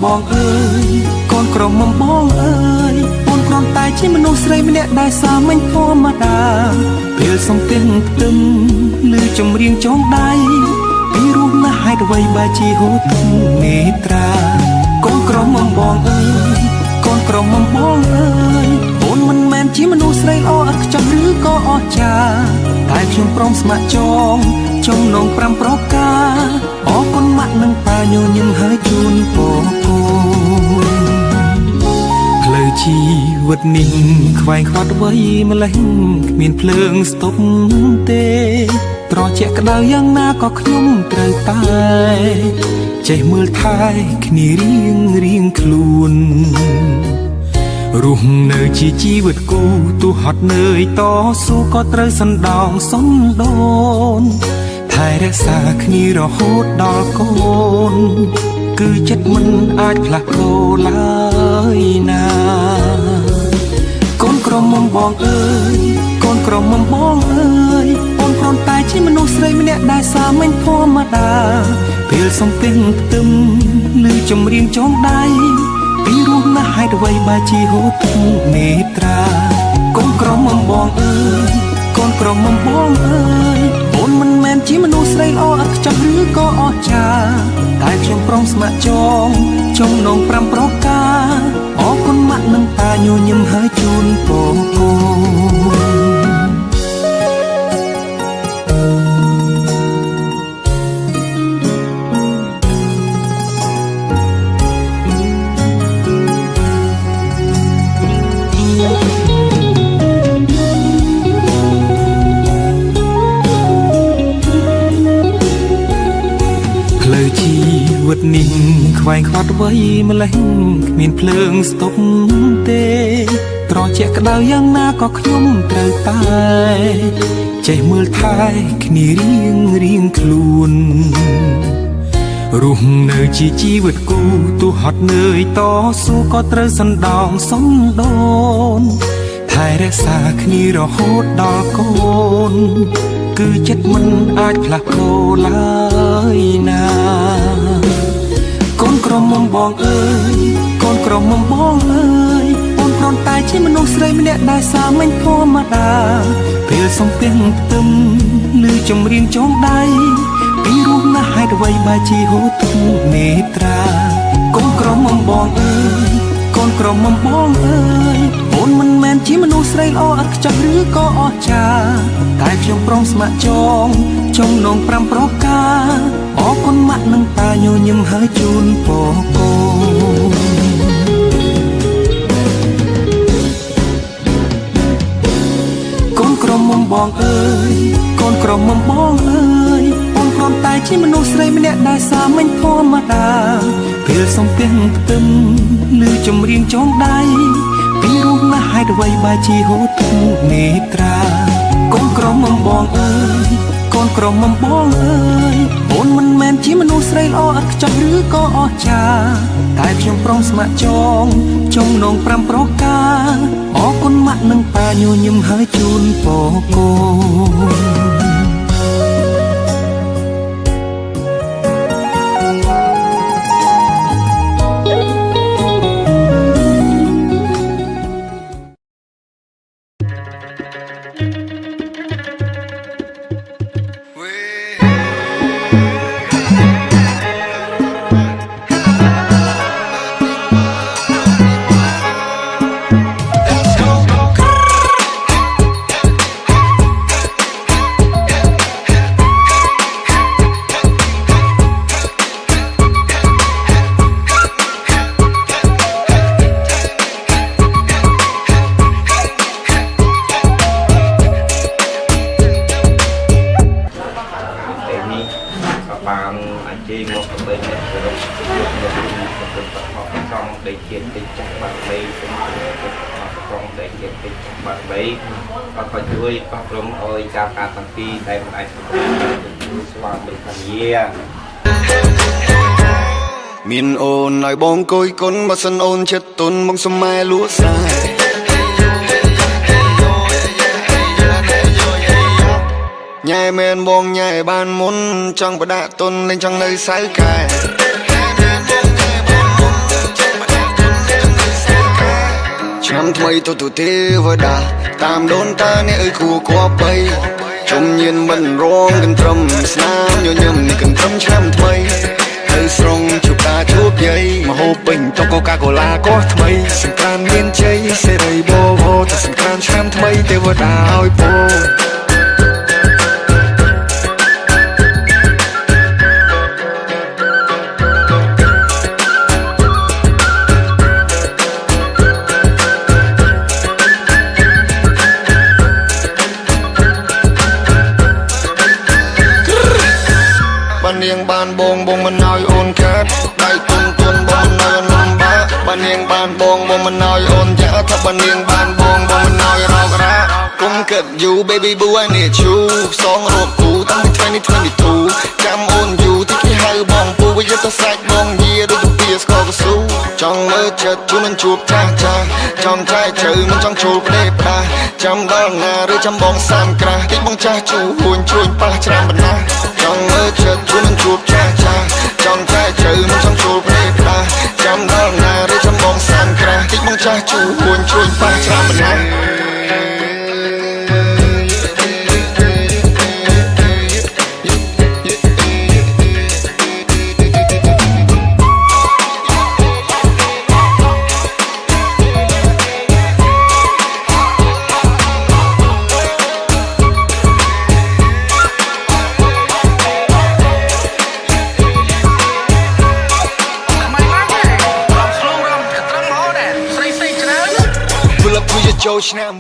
បងអើយកូនក្រមុំបងអើយអូនគ្រាន់តែជាមនុស្សស្រីម្នាក់ដែលសាមញ្ញធម្មតាពេលសំទិញផ្ទឹមឬចម្រៀងចងដៃពីរស់ណាស់ហេតុអ្វីបែរជាហូរទឹកនេត្រាកូនក្រមុំបងអើយកូនក្រមុំបងអើយអូនមិនមែនជាមនុស្សស្រីល្អឥតខ្ចោះឬក៏អស្ចារ្យតែខ្ញុំព្រមស្ម័គ្រចំណង5ប្រការអរគុណម៉ាក់និងប៉ាញញឹមហើយជូនពរផ្លូវជីវិតនេះខ្វែងខ្វាត់អ្វីម្លេះគ្មានភ្លើងស្ទប់ទេត្រជាក់ក្តៅយ៉ាងណាក៏ខ្ញុំត្រូវតែចេះមើលថែគ្នារៀងខ្លួនរស់នៅជាជីវិតគូទោះហត់នឿយតស៊ូក៏ត្រូវសណ្ដោងសំដូនថែរក្សាគ្នារហូតដល់កូនគឺចិត្តមិនអាចផ្លាស់ប្ដូរឡើយណាកូនក្រមុំបងអើយកូនក្រមុំបងអើយអូនគ្រាន់តែជាមនុស្សស្រីម្នាក់ដែលសាមញ្ញធម្មតាពេលសំទិញផ្ទឹមឬចម្រៀងចងដៃពីរស់ណាស់ហេតុអ្វីបែរជាហូរទឹកនេត្រាកូនក្រមុំបងអើយកូនក្រមុំបងអើយអូនមិនមែនជាមនុស្សស្រីល្អឥតខ្ចោះឬក៏អស្ចារ្យតែខ្ញុំព្រមស្ម័គ្រចំណង5ប្រការអរគុណម៉ាក់និងប៉ាញញឹមហើយជូនពរវិតនេះខ្វែងខ្វាត់អ្វីម្លេះគ្មានភ្លើងស្ទប់ទេត្រជាក់ក្តៅយ៉ាងណាក៏ខ្ញុំត្រូវតែចេះមើលថែគ្នារៀងខ្លួនរស់នៅជាជីវិតគូទោះហត់នឿយតស៊ូក៏ត្រូវសណ្ដោងសំដូនថែរក្សាគ្នារហូតដល់កូនគឺចិត្តមិនអាចផ្លាស់ប្ដូរឡើយណាកូនក្រមុំបងអើយកូនក្រមុំបងអើយអូនគ្រាន់តែជាមនុស្សស្រីម្នាក់ដែលសាមញ្ញធម្មតាពេលសំទិញផ្ទឹមឬចម្រៀងចងដៃពីរស់ណាស់ហេតុអ្វីបែរជាហូរទឹកនេត្រាកូនក្រមុំបងអើយកូនក្រមុំបងអើយអូនមិនមែនជាមនុស្សស្រីល្អឥតខ្ចោះឬក៏អស្ចារ្យតែខ្ញុំព្រមស្ម័គ្រចំណង5ប្រការអរគុណម៉ាក់និងប៉ាញញឹមហើយជូនពរកូនក្រមុំបងអើយកូនក្រមុំបងអើយអូនគ្រាន់តែជាមនុស្សស្រីម្នាក់ដែលសាមញ្ញធម្មតាពេលសំទិញផ្ទឹមឬចម្រៀងចងដៃពីរស់ណាស់ហេតុអ្វីបែរជាហូរទឹកនេត្រាកូនក្រមុំបងអើយកូនក្រមុំបងអើយអូនមិនមែនជាមនុស្សស្រីល្អឥតខ្ចោះឬក៏អស្ចារ្យតែខ្ញុំព្រមស្ម័គ្រចំណង5ប្រការអរគុណម៉ាក់និងប៉ាញញឹមហើយជូនពរកូនก็ช่วยปรับปรุงโดยการการสังกีได้ผลไอ้สว่างเป็นพันเยี่ยมินโอนหน่อยบงกุยก้นมาสันโอนเช็ดตุนบงสมัยลัวสายใหญ่แมนบงใหญ่บ้านมุนจังประดาตุนเล่นจังเลยสายกาย ឆ្នាំថ្មីទៅទេវតាតាមដូនតាអ្នកអើយគួរគប្បីជុំញៀនមិនរងកន្ត្រឹមស្នាមញញឹមនេះកន្ត្រឹមឆ្នាំថ្មីហើយស្រងជួបតាជួបយាយមហូបពេញតុកូកាកូឡាក៏ថ្មីសង្គ្រាមមានជ័យសេរីបបោតែសង្គ្រាមឆ្នាំថ្មីទេវតាឲ្យពរបាននាងបានបងមិនឲ្យអូនកាត់ដៃទុំទុនបងនៅនំបាបាននាងបានបងមិនឲ្យអូនចាថាបាននាងបានបងមិនឲ្យរករ៉ាគុំគិតយូ baby boo I need you សងរកគូតាំងពី2022ចាំអូនយូទីគេហៅបងពូវាយកទៅសាច់បងយាដូចទៅពីស្គរកស៊ូចង់មើលចិត្តជួននឹងជួបចាស់ចាស់ចង់ចែកជ្រៅមិនចង់ចូលផ្ដេកផ្ដាស់ចាំដល់ណាឬចាំបងសានក្រាស់ទីបងចាស់ជួពួនជួញប៉ះច្រើនបណ្ណាចង់មើលចិត្តជួននឹងជួបចាស់ចាស់ចង់ចែកជ្រៅមិនចង់ចូលផ្ដេកផ្ដាស់ចាំដល់ណាឬចាំបងសានក្រាស់ទីបងចាស់ជួពួនជួញប៉ះច្រើនបណ្ណាចូលឆ្នាំ